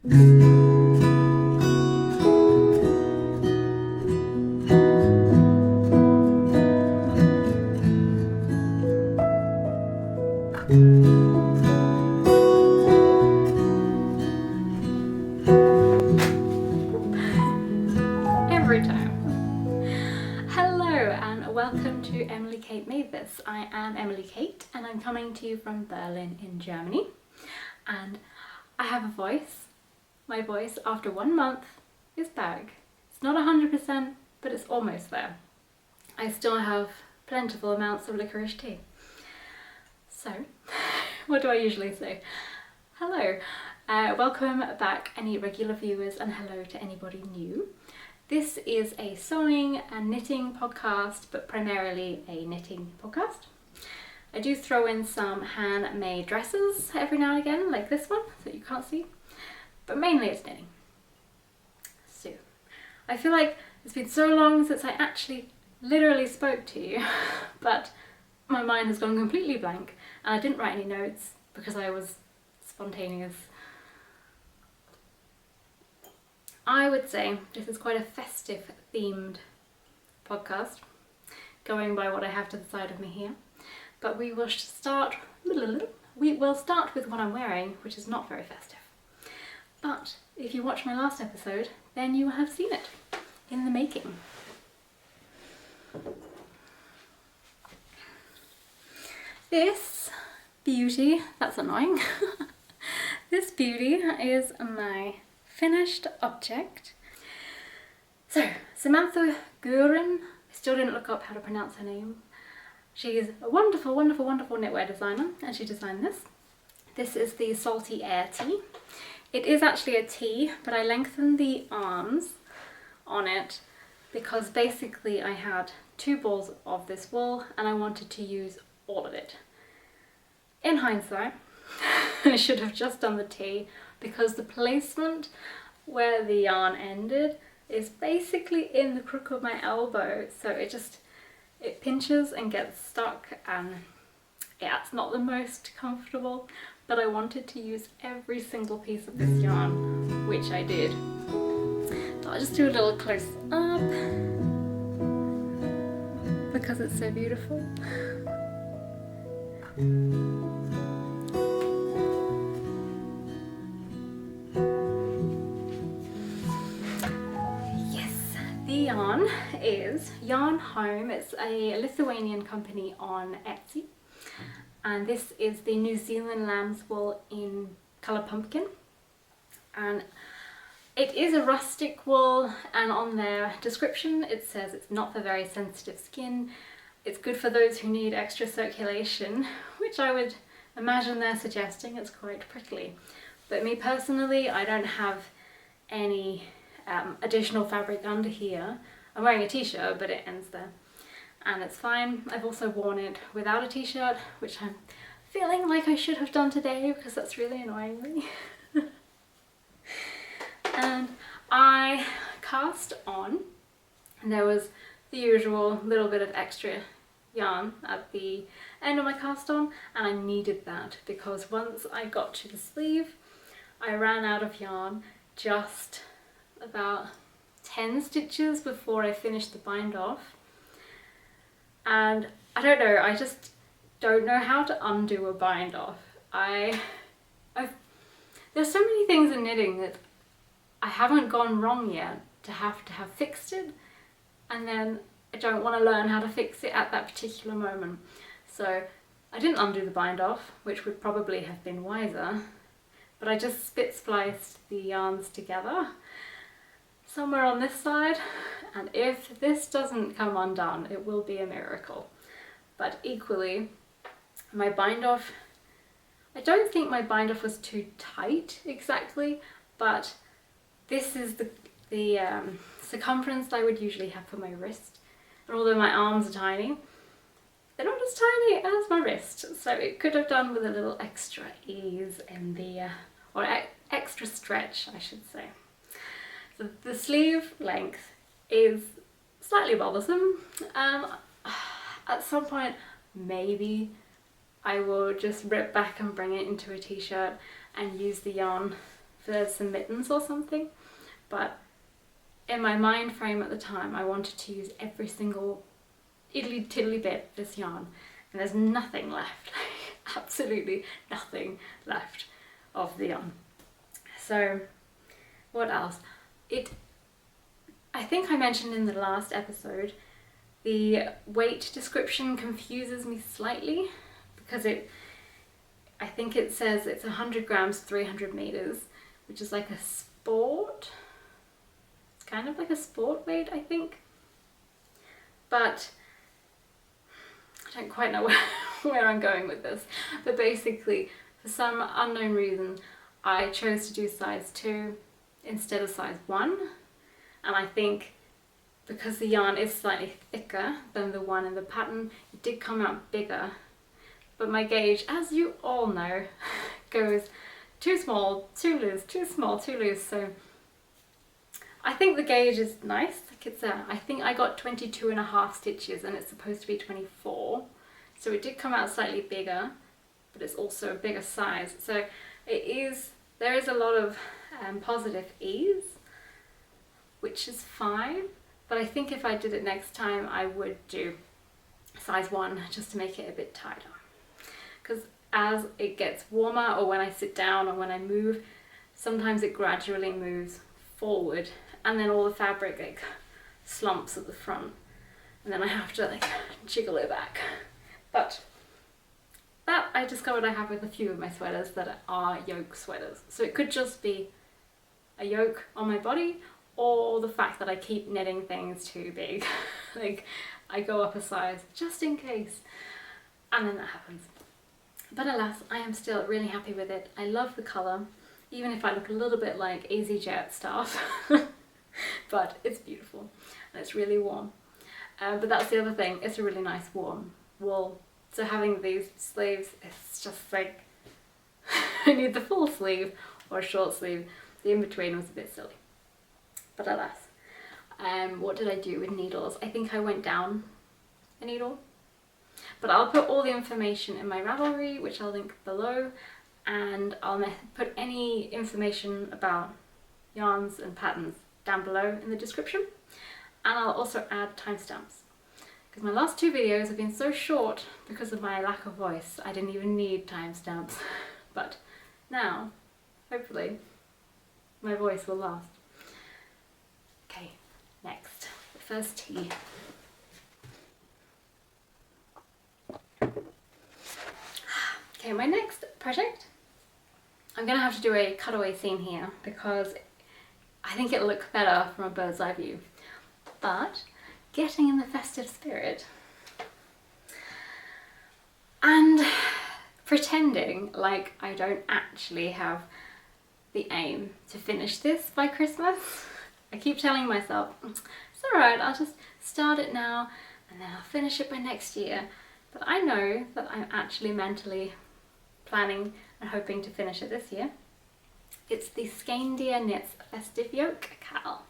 Every time. Hello and welcome to Emily Kate Made This. I am Emily Kate and I'm coming to you from Berlin in Germany, and I have a voice. My voice after 1 month is back. It's not 100%, but it's almost there. I still have plentiful amounts of licorice tea. So, what do I usually say? Hello, welcome back any regular viewers, and hello to anybody new. This is a sewing and knitting podcast, but primarily a knitting podcast. I do throw in some handmade dresses every now and again, like this one that you can't see, but mainly it's knitting. So, I feel like it's been so long since I actually literally spoke to you, but my mind has gone completely blank and I didn't write any notes because I was spontaneous. I would say this is quite a festive themed podcast, going by what I have to the side of me here. But we will start with what I'm wearing, which is not very festive. But if you watch my last episode, then you will have seen it in the making. This beauty, that's annoying. This beauty is my finished object. So, Samantha Guerin, I still didn't look up how to pronounce her name. She's a wonderful, wonderful, wonderful knitwear designer, and she designed this. This is the Salty Air tee. It is actually a tee, but I lengthened the arms on it because basically I had 2 balls of this wool and I wanted to use all of it. In hindsight, I should have just done the tee, because the placement where the yarn ended is basically in the crook of my elbow, so it pinches and gets stuck, and yeah, it's not the most comfortable, but I wanted to use every single piece of this yarn, which I did. So I'll just do a little close up because it's so beautiful. Yarn is Yarn Home. It's a Lithuanian company on Etsy, and this is the New Zealand Lambswool in colour pumpkin, and it is a rustic wool, and on their description it says it's not for very sensitive skin. It's good for those who need extra circulation, which I would imagine they're suggesting. It's quite prickly, but me personally, I don't have any additional fabric under here. I'm wearing a t-shirt, but it ends there and it's fine. I've also worn it without a t-shirt, which I'm feeling like I should have done today because that's really annoying me. And I cast on, and there was the usual little bit of extra yarn at the end of my cast on, and I needed that because once I got to the sleeve I ran out of yarn just about 10 stitches before I finished the bind off, and I don't know, I just don't know how to undo a bind off. There's so many things in knitting that I haven't gone wrong yet to have fixed it, and then I don't want to learn how to fix it at that particular moment. So I didn't undo the bind off, which would probably have been wiser, but I just spit spliced the yarns together somewhere on this side, and if this doesn't come undone, it will be a miracle. But equally, my bind off, I don't think my bind off was too tight exactly, but this is the circumference I would usually have for my wrist, and although my arms are tiny, they're not as tiny as my wrist, so it could have done with a little extra ease in the, or extra stretch I should say. The sleeve length is slightly bothersome. At some point maybe I will just rip back and bring it into a t-shirt and use the yarn for some mittens or something, but in my mind frame at the time I wanted to use every single idly tiddly bit of this yarn, and there's nothing left. Absolutely nothing left of the yarn. So what else? I think I mentioned in the last episode, the weight description confuses me slightly because I think it says it's 100 grams, 300 meters, which is like a sport. It's kind of like a sport weight, I think. But I don't quite know where I'm going with this. But basically, for some unknown reason, I chose to do size 2 instead of size 1. And I think because the yarn is slightly thicker than the one in the pattern, it did come out bigger. But my gauge, as you all know, goes too small, too loose, too small, too loose. So I think the gauge is nice. Like it's I think I got 22.5 stitches and it's supposed to be 24. So it did come out slightly bigger, but it's also a bigger size. So there is a lot of positive ease, which is fine. But I think if I did it next time, I would do size 1 just to make it a bit tighter. Because as it gets warmer, or when I sit down or when I move, sometimes it gradually moves forward and then all the fabric like slumps at the front and then I have to like jiggle it back. But that I discovered I have with a few of my sweaters that are yoke sweaters. So it could just be a yoke on my body, or the fact that I keep knitting things too big. Like I go up a size just in case, and then that happens. But alas, I am still really happy with it. I love the colour, even if I look a little bit like EasyJet stuff. But it's beautiful and it's really warm. But that's the other thing, it's a really nice warm wool. So having these sleeves, it's just like I need the full sleeve or a short sleeve. The in-between was a bit silly. But alas. What did I do with needles? I think I went down a needle. But I'll put all the information in my Ravelry, which I'll link below, and I'll put any information about yarns and patterns down below in the description. And I'll also add timestamps, because my last 2 videos have been so short because of my lack of voice, I didn't even need timestamps. But now, hopefully, my voice will last. Okay, next, the first tea. Okay, my next project, I'm going to have to do a cutaway scene here because I think it'll look better from a bird's eye view. But getting in the festive spirit and pretending like I don't actually have the aim to finish this by Christmas. I keep telling myself, it's alright, I'll just start it now and then I'll finish it by next year. But I know that I'm actually mentally planning and hoping to finish it this year. It's the Skeindeer Knits Festive Yoke Cal.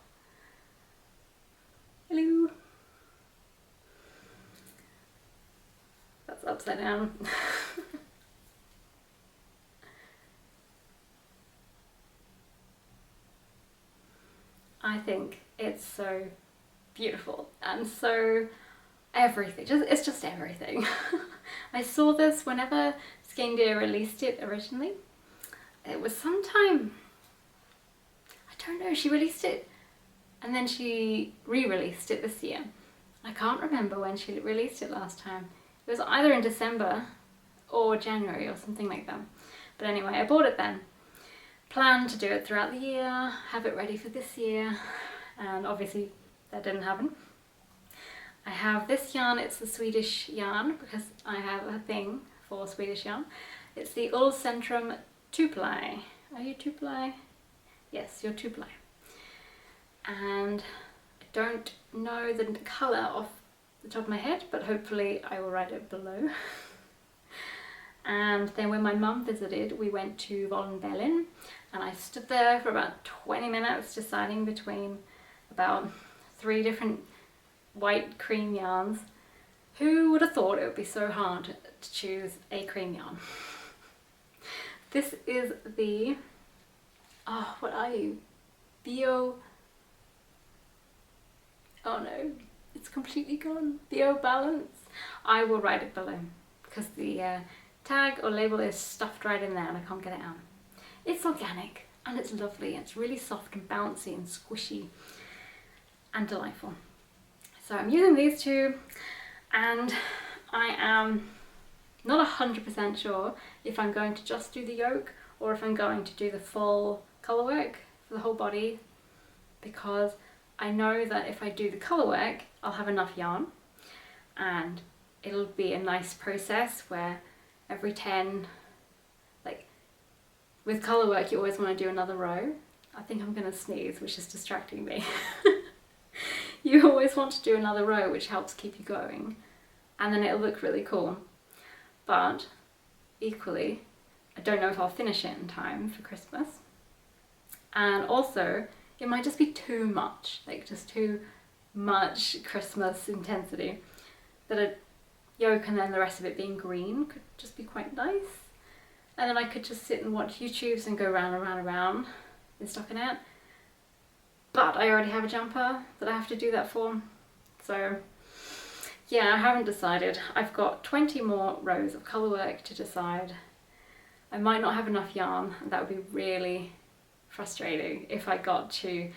Hello. That's upside down. I think it's so beautiful and so everything. It's just everything. I saw this whenever Skeindeer released it originally. It was sometime, I don't know, she released it and then she re-released it this year. I can't remember when she released it last time. It was either in December or January or something like that. But anyway, I bought it then. Planned to do it throughout the year, have it ready for this year, and obviously that didn't happen. I have this yarn, it's the Swedish yarn because I have a thing for Swedish yarn. It's the Ullcentrum 2-ply. Are you 2-ply? Yes, you're 2-ply. And I don't know the colour off the top of my head, but hopefully I will write it below. And then when my mum visited, we went to Berlin, and I stood there for about 20 minutes deciding between about 3 different white cream yarns. Who would have thought it would be so hard to choose a cream yarn? This is the oh, what are you? Bio, oh no, it's completely gone. Bio Balance. I will write it below because the tag or label is stuffed right in there and I can't get it out. It's organic and it's lovely. It's really soft and bouncy and squishy and delightful. So I'm using these two, and I am not 100% sure if I'm going to just do the yoke or if I'm going to do the full colour work for the whole body, because I know that if I do the colour work I'll have enough yarn and it'll be a nice process where every 10, like with colour work you always want to do another row. I think I'm going to sneeze, which is distracting me. You always want to do another row, which helps keep you going, and then it'll look really cool. But equally, I don't know if I'll finish it in time for Christmas, and also it might just be too much, like just too much Christmas intensity, that a yoke and then the rest of it being green could just be quite nice, and then I could just sit and watch YouTubes and go round and round and round in stockinette. But I already have a jumper that I have to do that for, so yeah, I haven't decided. I've got 20 more rows of colour work to decide. I might not have enough yarn, and that would be really frustrating if I got to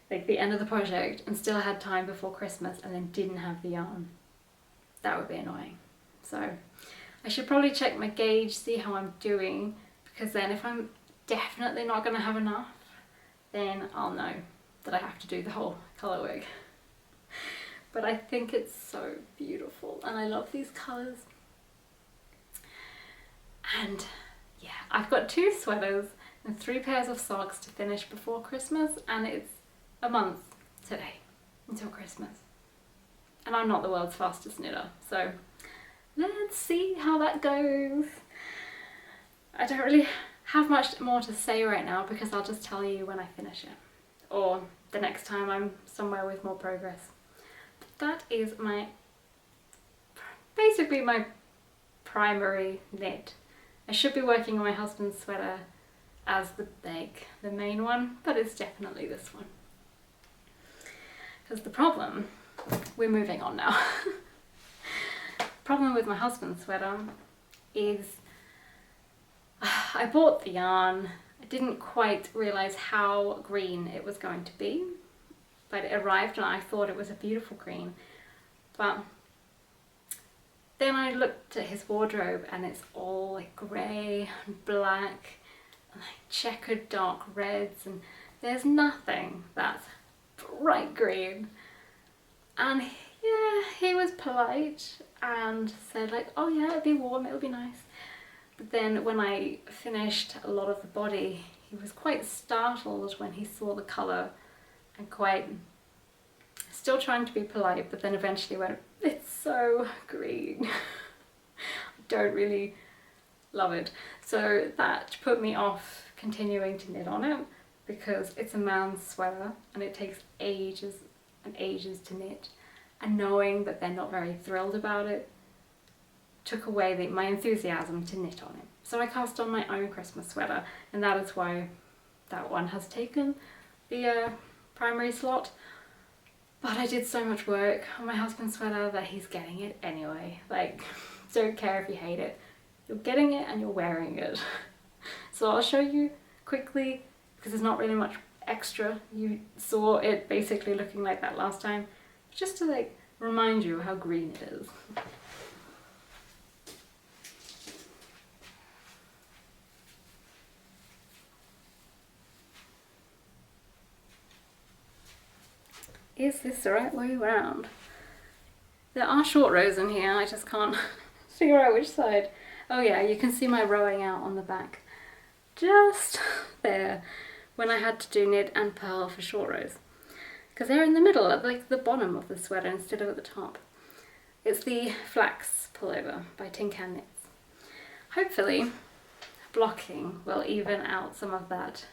like the end of the project and still had time before Christmas and then didn't have the yarn. That would be annoying. So I should probably check my gauge, see how I'm doing, because then if I'm definitely not going to have enough, then I'll know that I have to do the whole colour work. But I think it's so beautiful and I love these colours. And yeah, I've got 2 sweaters and 3 pairs of socks to finish before Christmas, and it's a month today until Christmas. And I'm not the world's fastest knitter, so let's see how that goes. I don't really have much more to say right now because I'll just tell you when I finish it, or the next time I'm somewhere with more progress. But that is basically my primary knit. I should be working on my husband's sweater as the main one, but it's definitely this one. Because the problem, we're moving on now. Problem with my husband's sweater is I bought the yarn. I didn't quite realise how green it was going to be, but it arrived and I thought it was a beautiful green. But then I looked at his wardrobe and it's all like grey and black and like checkered dark reds, and there's nothing that's bright green. And yeah, he was polite and said like, oh yeah, it'll be warm, it'll be nice. But then when I finished a lot of the body, he was quite startled when he saw the colour and quite still trying to be polite, but then eventually went, it's so green. I don't really love it. So that put me off continuing to knit on it, because it's a man's sweater and it takes ages and ages to knit, and knowing that they're not very thrilled about it took away my enthusiasm to knit on it. So I cast on my own Christmas sweater, and that is why that one has taken the primary slot. But I did so much work on my husband's sweater that he's getting it anyway. Like, don't care if you hate it. You're getting it and you're wearing it. So I'll show you quickly, because there's not really much extra. You saw it basically looking like that last time, just to like remind you how green it is. Is this the right way around? There are short rows in here, I just can't figure out which side. Oh yeah, you can see my rowing out on the back. Just there, when I had to do knit and purl for short rows. Because they're in the middle, at like the bottom of the sweater instead of at the top. It's the Flax Pullover by TIncan Knits. Hopefully, blocking will even out some of that.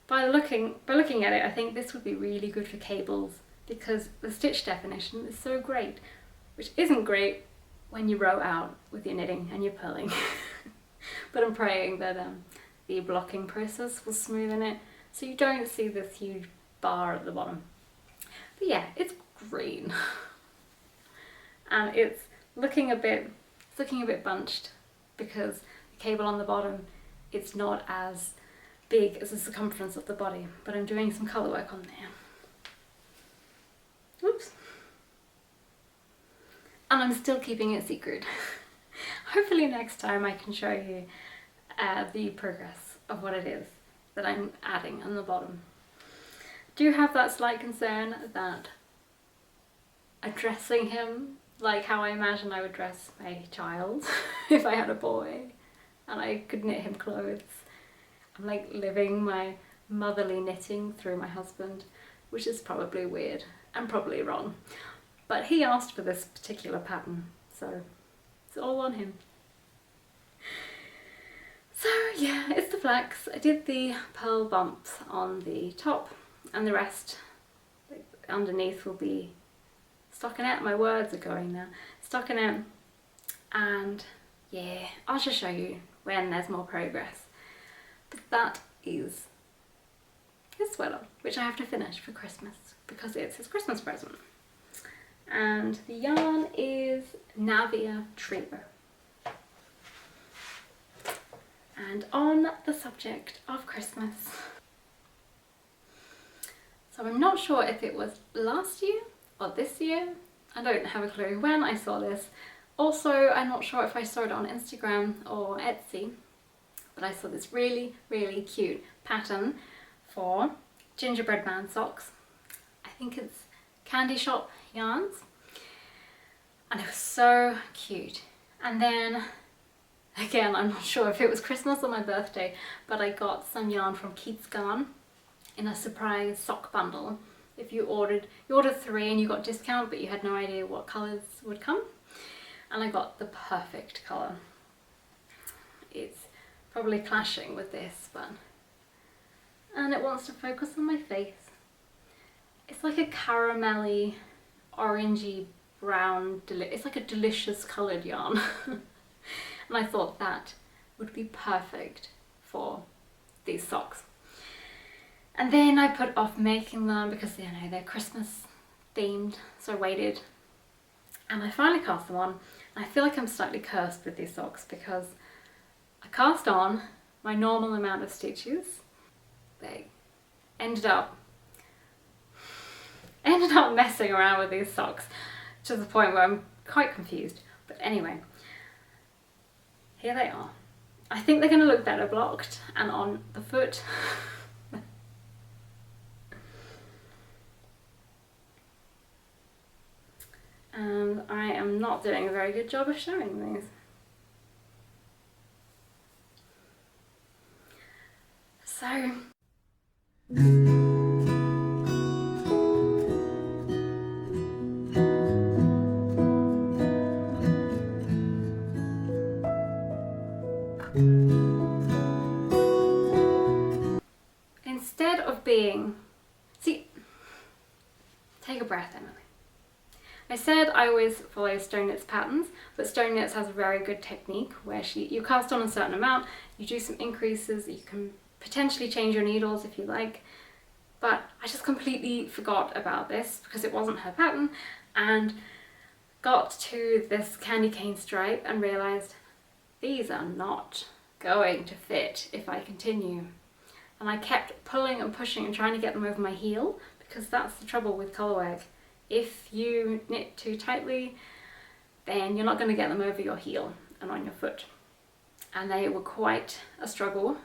By looking at it, I think this would be really good for cables, because the stitch definition is so great, which isn't great when you row out with your knitting and your purling. But I'm praying that the blocking process will smoothen it. so you don't see this huge bar at the bottom. But yeah, it's green. And it's looking a bit bunched because the cable on the bottom, it's not as big as the circumference of the body, but I'm doing some colour work on there. Oops. And I'm still keeping it secret. Hopefully next time I can show you the progress of what it is that I'm adding on the bottom. Do have that slight concern that addressing him like how I imagine I would dress my child if I had a boy and I could knit him clothes. I'm like living my motherly knitting through my husband, which is probably weird and probably wrong. But he asked for this particular pattern, so it's all on him. So yeah, it's the flax. I did the pearl bumps on the top and the rest like, underneath will be stockinette. My words are going now. Stockinette, and yeah, I'll just show you when there's more progress. But that is his sweater, which I have to finish for Christmas because it's his Christmas present. And the yarn is Navia Trio. And on the subject of Christmas, so I'm not sure if it was last year or this year, I don't have a clue when I saw this. Also, I'm not sure if I saw it on Instagram or Etsy, but I saw this really cute pattern for gingerbread man socks. I think it's Candy Shop yarns, and it was so cute. And then again, I'm not sure if it was Christmas or my birthday, but I got some yarn from Garn in a surprise sock bundle. If you ordered 3 and you got discount, but you had no idea what colours would come. And I got the perfect colour. It's probably clashing with this, but... And it wants to focus on my face. It's like a caramelly, orangey, brown, it's like a delicious coloured yarn. And I thought that would be perfect for these socks. And then I put off making them because, you know, they're Christmas themed, so I waited. And I finally cast them on. And I feel like I'm slightly cursed with these socks because I cast on my normal amount of stitches. They ended up messing around with these socks to the point where I'm quite confused. But anyway, here they are. I think they're going to look better blocked and on the foot. And I am not doing a very good job of showing these. So instead of being, see, take a breath, Emily. I said I always follow Stone Knit's patterns, but Stone Knit's has a very good technique where you cast on a certain amount, you do some increases, you can potentially change your needles if you like, but I just completely forgot about this because it wasn't her pattern, and got to this candy cane stripe and realised these are not going to fit if I continue. And I kept pulling and pushing and trying to get them over my heel, because that's the trouble with colour work. If you knit too tightly, then you're not going to get them over your heel and on your foot. And they were quite a struggle.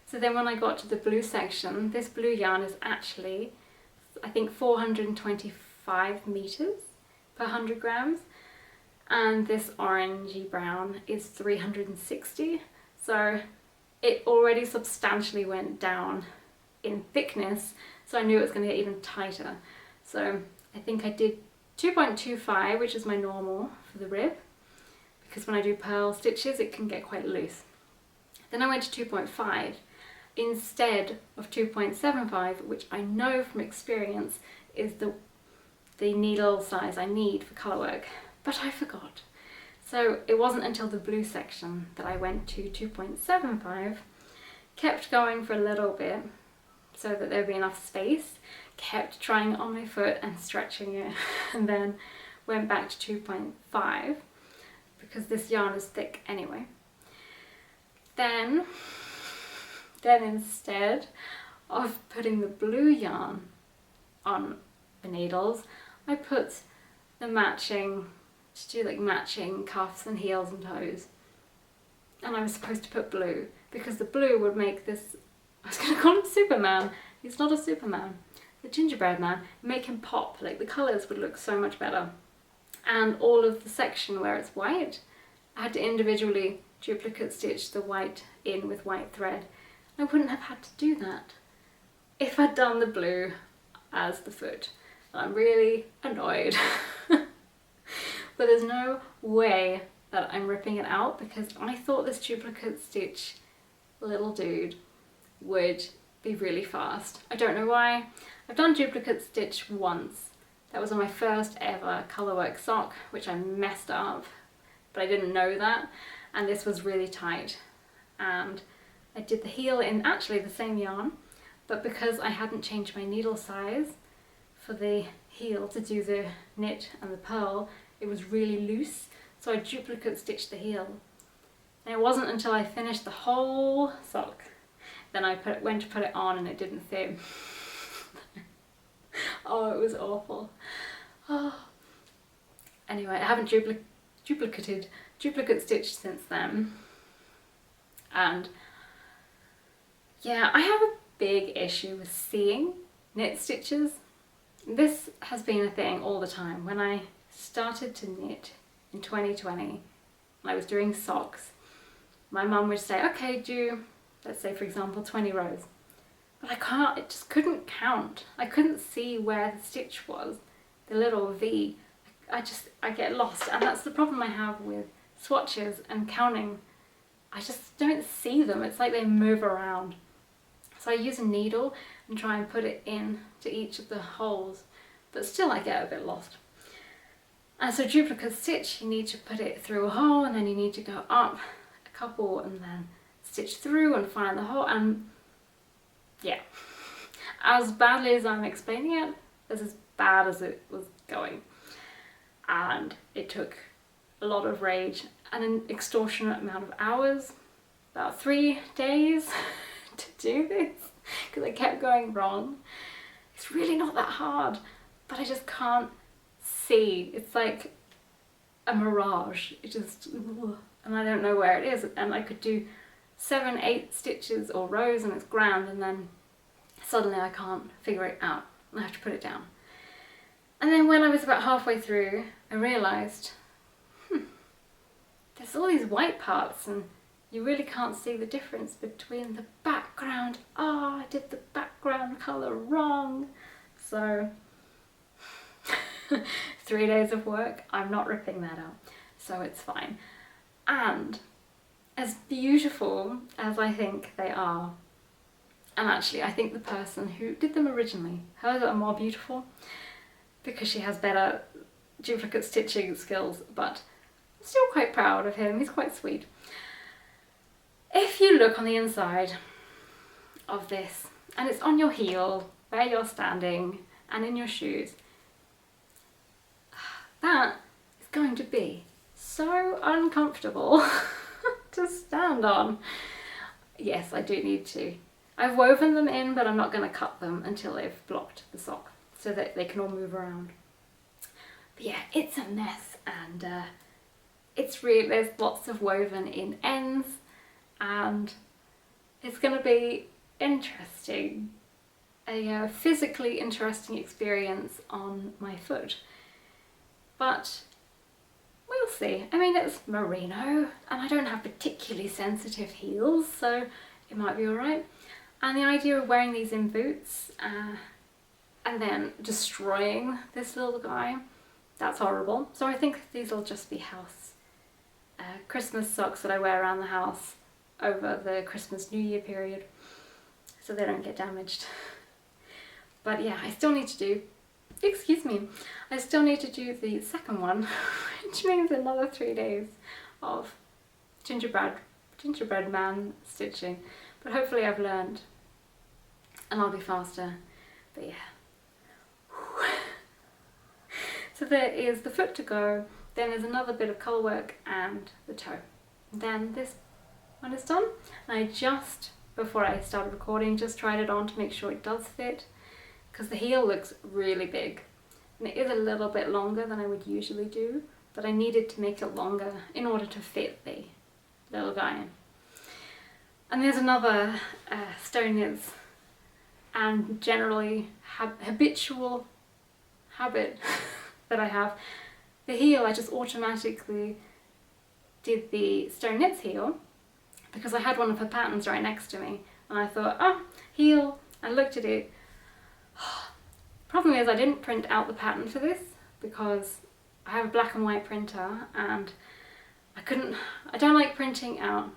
So then when I got to the blue section, this blue yarn is actually, I think, 425 meters per 100 grams. And this orangey brown is 360. So it already substantially went down in thickness. So I knew it was going to get even tighter. So I think I did 2.25, which is my normal for the rib, because when I do purl stitches it can get quite loose. Then I went to 2.5 instead of 2.75, which I know from experience is the needle size I need for colour work, but I forgot. So it wasn't until the blue section that I went to 2.75, kept going for a little bit, so that there would be enough space. Kept trying it on my foot and stretching it, and then went back to 2.5 because this yarn is thick anyway. Then instead of putting the blue yarn on the needles, I put the matching, to do like matching cuffs and heels and toes. And I was supposed to put blue because the blue would make this, I was going to call him Superman. He's not a Superman. The gingerbread man, make him pop, like the colours would look so much better. And all of the section where it's white, I had to individually duplicate stitch the white in with white thread. I wouldn't have had to do that if I'd done the blue as the foot. I'm really annoyed. But there's no way that I'm ripping it out because I thought this duplicate stitch little dude would be really fast. I don't know why. I've done duplicate stitch once. That was on my first ever colourwork sock, which I messed up, but I didn't know that, and this was really tight. And I did the heel in actually the same yarn, but because I hadn't changed my needle size for the heel to do the knit and the purl, it was really loose, so I duplicate stitched the heel. And it wasn't until I finished the whole sock, then I went to put it on and it didn't fit. Oh, it was awful. Oh. Anyway, I haven't duplicate stitched since then. And yeah, I have a big issue with seeing knit stitches. This has been a thing all the time. When I started to knit in 2020, and I was doing socks, my mum would say, okay, do, let's say for example, 20 rows. But I just couldn't count. I couldn't see where the stitch was, the little V. I get lost, and that's the problem I have with swatches and counting. I just don't see them. It's like they move around. So I use a needle and try and put it in to each of the holes, but still I get a bit lost. And so duplicate stitch, you need to put it through a hole, and then you need to go up a couple and then stitch through and find the hole, and yeah, as badly as I'm explaining it, it's as bad as it was going. And it took a lot of rage and an extortionate amount of hours, about 3 days to do this, because I kept going wrong. It's really not that hard, but I just can't see. It's like a mirage. It just, and I don't know where it is. And I could do 7, 8 stitches or rows and it's grand, and then suddenly I can't figure it out and I have to put it down. And then when I was about halfway through, I realised, there's all these white parts and you really can't see the difference between the background. Oh, I did the background colour wrong. So 3 days of work, I'm not ripping that out, so it's fine. And as beautiful as I think they are, and actually I think the person who did them originally, hers are more beautiful because she has better duplicate stitching skills, but I'm still quite proud of him. He's quite sweet. If you look on the inside of this, and it's on your heel, where you're standing, and in your shoes, that is going to be so uncomfortable to stand on. Yes, I do need to. I've woven them in, but I'm not going to cut them until they've blocked the sock so that they can all move around. But yeah, it's a mess, and it's really, there's lots of woven in ends, and it's going to be interesting, a physically interesting experience on my foot. But we'll see. I mean, it's merino and I don't have particularly sensitive heels, so it might be alright. And the idea of wearing these in boots and then destroying this little guy, that's horrible. So I think these will just be house Christmas socks that I wear around the house over the Christmas New Year period, so they don't get damaged. But yeah, I still need to do, excuse me, I still need to do the second one, which means another 3 days of gingerbread man stitching. But hopefully I've learned and I'll be faster, but yeah. So there is the foot to go, then there's another bit of colour work and the toe. Then this one is done, and I just, before I started recording, just tried it on to make sure it does fit, because the heel looks really big, and it is a little bit longer than I would usually do, but I needed to make it longer in order to fit the little guy in. And there's another stone knits and generally habitual habit that I have. The heel, I just automatically did the stone knits heel because I had one of her patterns right next to me, and I thought, oh, heel. I looked at it. Problem is I didn't print out the pattern for this because I have a black and white printer, and I don't like printing out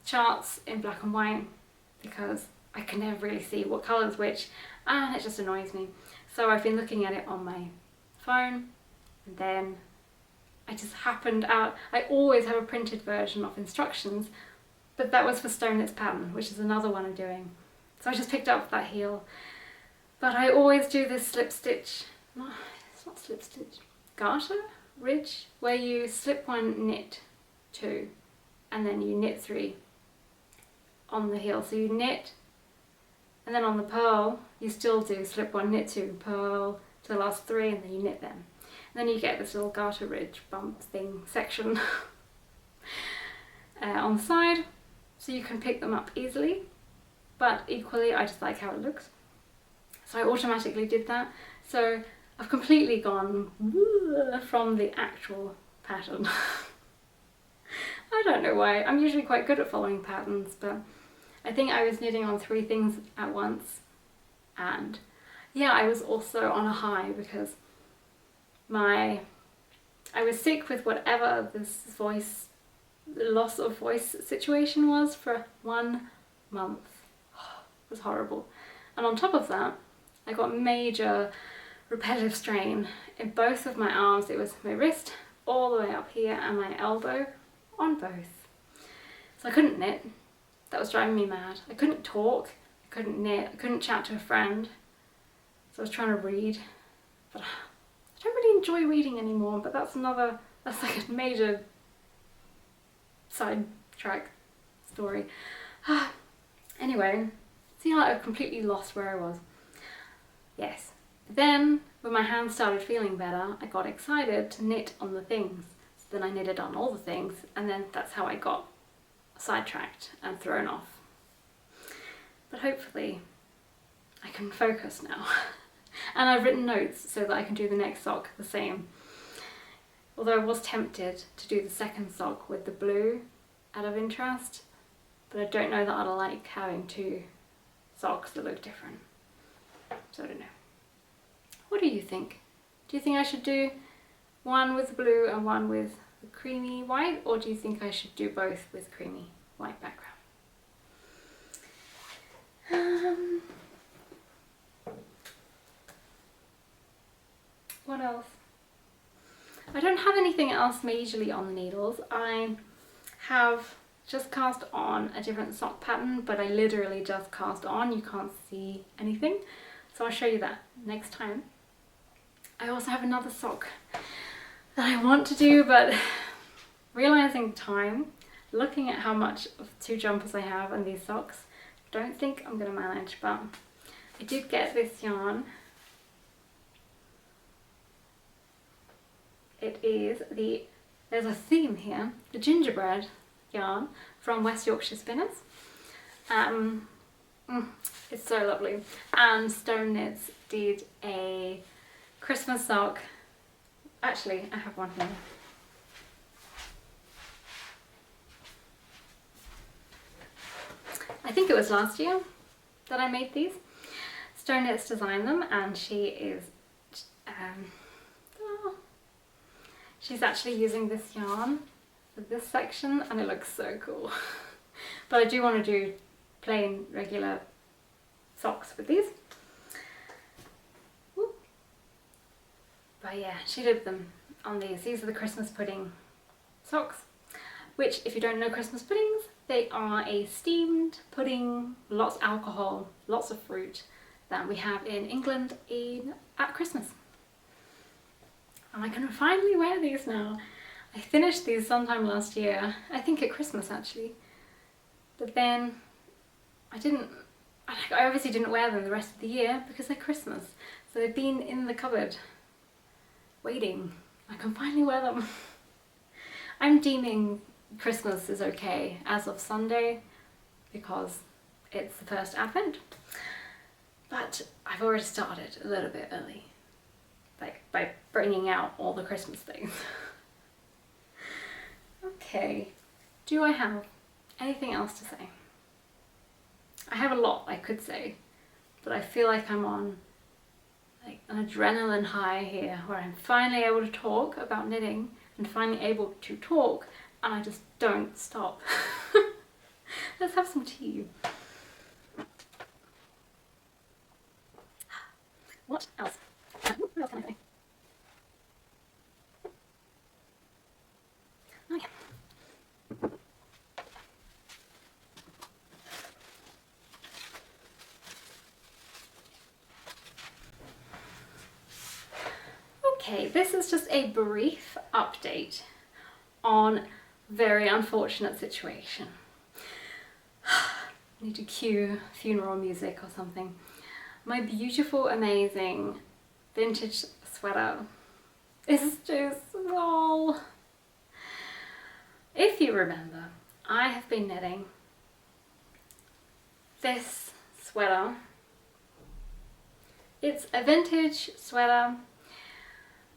charts in black and white because I can never really see what colour is which, and it just annoys me. So I've been looking at it on my phone, and then I just happened out, I always have a printed version of instructions, but that was for stone knits pattern, which is another one I'm doing. So I just picked up that heel. But I always do this slip stitch, no, it's not slip stitch, garter ridge, where you slip one, knit two, and then you knit three on the heel. So you knit, and then on the purl you still do slip one, knit two, purl to the last three, and then you knit them. And then you get this little garter ridge bump thing section on the side, so you can pick them up easily, but equally I just like how it looks. So I automatically did that. So I've completely gone from the actual pattern. I don't know why. I'm usually quite good at following patterns, but I think I was knitting on 3 things at once, and yeah, I was also on a high because I was sick with whatever this loss of voice situation was for 1 month. It was horrible. And on top of that, I got major repetitive strain in both of my arms. It was my wrist all the way up here and my elbow on both. So I couldn't knit. That was driving me mad. I couldn't talk, I couldn't knit, I couldn't chat to a friend. So I was trying to read, but I don't really enjoy reading anymore, but that's like a major sidetrack story. Anyway, see how I completely lost where I was. Yes. Then, when my hands started feeling better, I got excited to knit on the things. So then I knitted on all the things, and then that's how I got sidetracked and thrown off. But hopefully, I can focus now. And I've written notes so that I can do the next sock the same. Although I was tempted to do the second sock with the blue out of interest, but I don't know that I'd like having 2 socks that look different. So I don't know. What do you think? Do you think I should do one with blue and one with the creamy white, or do you think I should do both with creamy white background? What else? I don't have anything else majorly on the needles. I have just cast on a different sock pattern, but I literally just cast on, you can't see anything. So I'll show you that next time. I also have another sock that I want to do, but realizing time, looking at how much of 2 jumpers I have and these socks, don't think I'm going to manage, but I did get this yarn. It is there's a theme here, the gingerbread yarn from West Yorkshire Spinners. It's so lovely. And Stone Knits did a Christmas sock. Actually, I have one here. I think it was last year that I made these. Stone Knits designed them, and she is she's actually using this yarn for this section, and it looks so cool. But I do want to do plain regular socks with these. Woo. But yeah, she did them on these. These are the Christmas pudding socks, which, if you don't know Christmas puddings, They are a steamed pudding, lots of alcohol, lots of fruit that we have in England at Christmas. And I can finally wear these now. I finished these sometime last year, I think at Christmas actually. But then I obviously didn't wear them the rest of the year because they're Christmas. So they've been in the cupboard waiting. I can finally wear them. I'm deeming Christmas is okay as of Sunday because it's the first Advent, but I've already started a little bit early, like by bringing out all the Christmas things. Okay, do I have anything else to say? I have a lot I could say, but I feel like I'm on like an adrenaline high here where I'm finally able to talk about knitting and finally able to talk and I just don't stop. Let's have some tea. What else? What else can I say? Oh yeah. Okay, this is just a brief update on very unfortunate situation. Need to cue funeral music or something. My beautiful, amazing vintage sweater is too small. If you remember, I have been knitting this sweater. It's a vintage sweater.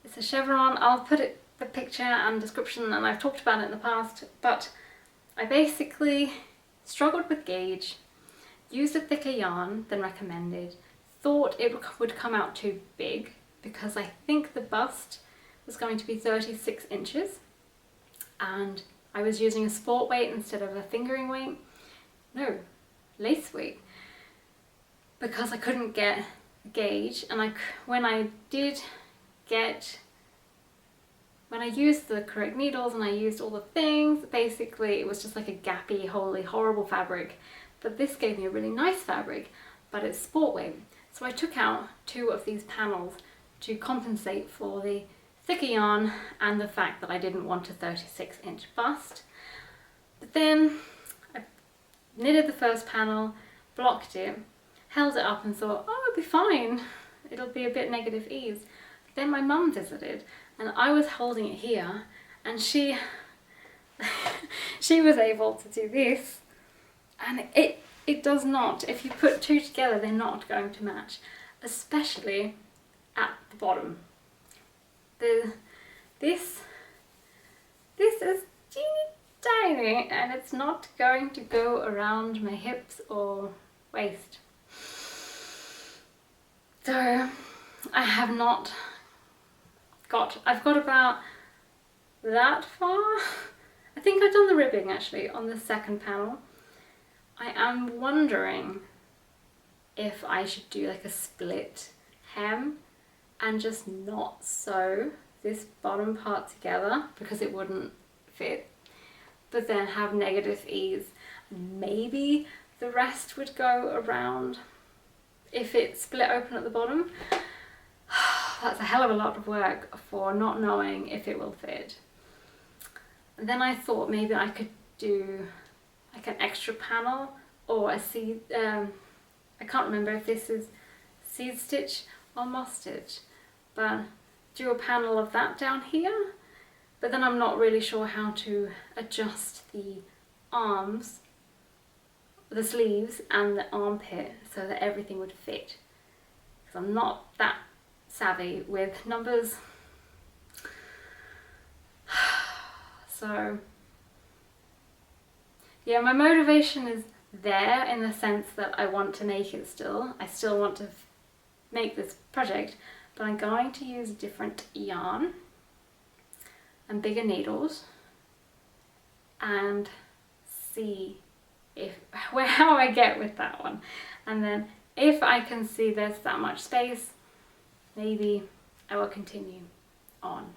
It's a chevron. I'll put the picture and description, and I've talked about it in the past, but I basically struggled with gauge, used a thicker yarn than recommended, thought it would come out too big because I think the bust was going to be 36 inches and I was using a sport weight instead of a fingering weight. No, lace weight, because I couldn't get a gauge, and when I used the correct needles and I used all the things, basically it was just like a gappy, holy, horrible fabric. But this gave me a really nice fabric, but it's sport weight. So I took out 2 of these panels to compensate for the thicker yarn and the fact that I didn't want a 36-inch bust. But then I knitted the first panel, blocked it, held it up and thought, oh, it'll be fine. It'll be a bit negative ease. Then my mum visited and I was holding it here and she was able to do this, and it does not, if you put 2 together, they're not going to match, especially at the bottom. This is teeny tiny and it's not going to go around my hips or waist. So I have not I've got about that far. I think I've done the ribbing actually on the second panel. I am wondering if I should do like a split hem and just not sew this bottom part together because it wouldn't fit, but then have negative ease. Maybe the rest would go around if it split open at the bottom. That's a hell of a lot of work for not knowing if it will fit. And then I thought maybe I could do like an extra panel or a seed, I can't remember if this is seed stitch or moss stitch, but do a panel of that down here. But then I'm not really sure how to adjust the arms, the sleeves and the armpit so that everything would fit, because I'm not that savvy with numbers. So yeah, my motivation is there in the sense that I want to make it still. I still want to make this project, but I'm going to use a different yarn and bigger needles and see how I get with that one. And then if I can see there's that much space, maybe I will continue on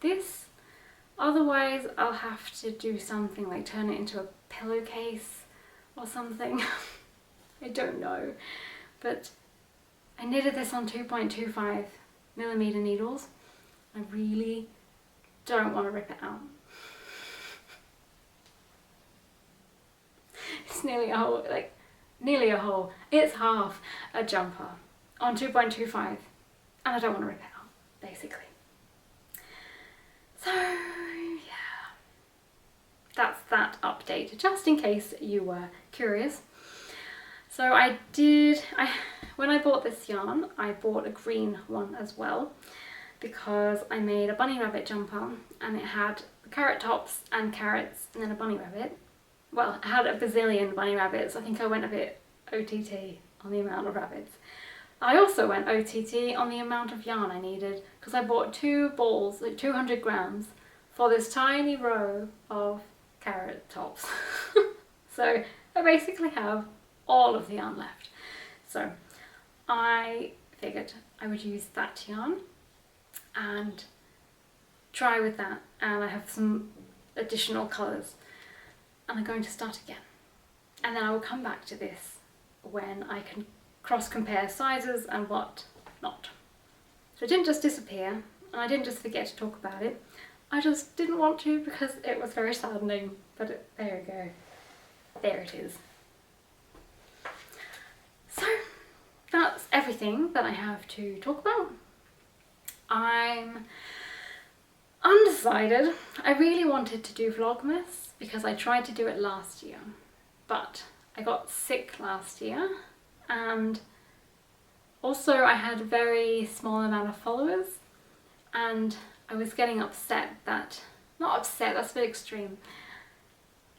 this. Otherwise I'll have to do something like turn it into a pillowcase or something. I don't know, but I knitted this on 2.25 millimeter needles. I really don't want to rip it out. It's nearly a whole, like nearly a whole, it's half a jumper on 2.25 and I don't want to rip it out, basically. So yeah, that's that update, just in case you were curious. So when I bought this yarn, I bought a green one as well, because I made a bunny rabbit jumper and it had carrot tops and carrots and then a bunny rabbit. Well, I had a bazillion bunny rabbits. I think I went a bit OTT on the amount of rabbits. I also went OTT on the amount of yarn I needed, because I bought 2 balls, like 200 grams, for this tiny row of carrot tops. So I basically have all of the yarn left. So I figured I would use that yarn and try with that, and I have some additional colours and I'm going to start again, and then I will come back to this when I can cross compare sizes and what not. So it didn't just disappear, and I didn't just forget to talk about it, I just didn't want to because it was very saddening, but there we go, there it is. So that's everything that I have to talk about. I'm undecided. I really wanted to do Vlogmas because I tried to do it last year, but I got sick last year, and also I had a very small amount of followers, and I was getting upset that, not upset, that's a bit extreme,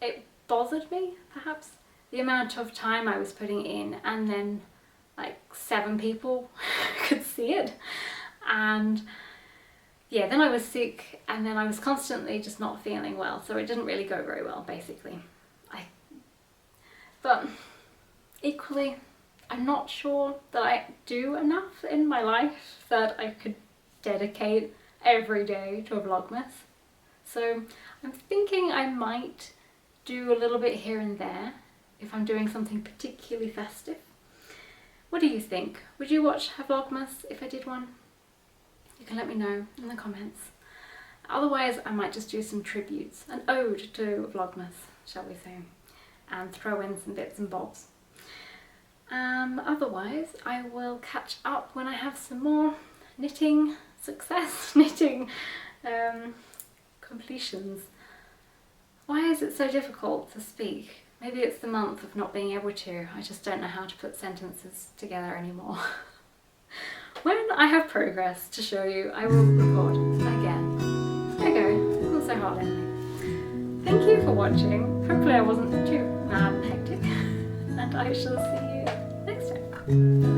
it bothered me perhaps, the amount of time I was putting in, and then like 7 people could see it. And yeah, then I was sick, and then I was constantly just not feeling well, so it didn't really go very well, basically. But equally, I'm not sure that I do enough in my life that I could dedicate every day to a Vlogmas. So I'm thinking I might do a little bit here and there if I'm doing something particularly festive. What do you think? Would you watch a Vlogmas if I did one? You can let me know in the comments. Otherwise, I might just do some tributes, an ode to Vlogmas, shall we say, and throw in some bits and bobs. Otherwise, I will catch up when I have some more knitting success, knitting completions. Why is it so difficult to speak? Maybe it's the month of not being able to. I just don't know how to put sentences together anymore. When I have progress to show you, I will record again. There you go, not so hard anyway. Thank you for watching. Hopefully I wasn't too mad and hectic. And I shall see you next time.